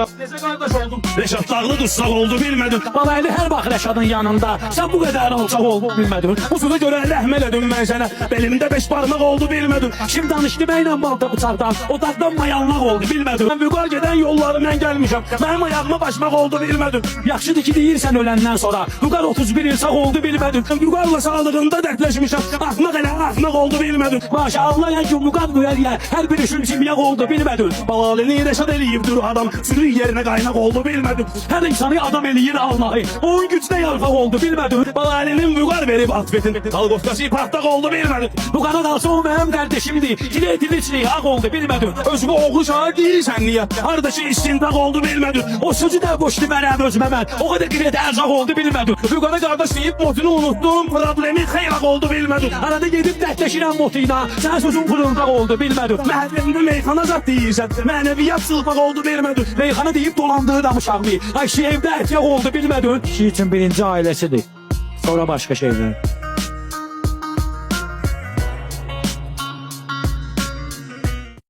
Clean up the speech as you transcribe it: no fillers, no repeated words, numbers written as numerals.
Necə qardaş oldum? Rəşad dağlı dursaq oldu bilmədim. Balaylı hər bax Rəşadın yanında. Sən bu qədər alçaq oldu bilmədim. Bu sözü görə rəhm elədim mən sənə. Belimdə 5 barmaq oldu bilmədim. Kim danışdı mənlə balda bıçaqdan? O dağdan mayanlaq oldu bilmədim. Mən vüqar gedən yolları mən gəlmişəm. Mənim ayağıma başmaq oldu bilmədim. Yaxşıdır ki deyirsən öləndən sonra. Vüqar 31 il sağ oldu bilmədim. Vüqarla sağlığında dərdləşmişəm. Axmaq elə axmaq oldu bilmədim. Maşallah ya ki vüqar müəliyə. Hər bir işim simyaq oldu bilmədim. Balalini Rəşad eləyibdir adam. Sürü yerine kaynak oldu bilmedim. Her insanı adam eləyir Allah'ı. Onun gücüne yarfaq oldu bilmedim. Balalinin vüqar verip atfetin. Kalkofkası patlak oldu bilmedim. Vüqara kalsa o benim kardeşimdi. Ciletini içine hak oldu bilmedim. Özümü oğlu şahı değilsen niye? Kardeşi istindak oldu bilmedim. O sözü de boştu mənəm özməmən. O kadar kirete erzak oldu bilmedim. Vüqara kardeş deyip motunu unuttum. Problemi xeylak oldu bilmedim. Arada gedip dertleşirəm motuyla. Sen sözün pırıldak oldu bilmedim. Məhəlləndə meyxana zat deyirsən. Mənəviyyat sılpaq oldu bilmedim. Meyxana deyip dolandığı da uşaqlı. Ayşe evdə ətyaq oldu bilmədim. Kişi için birinci ailesidir. Sonra başka şeyler.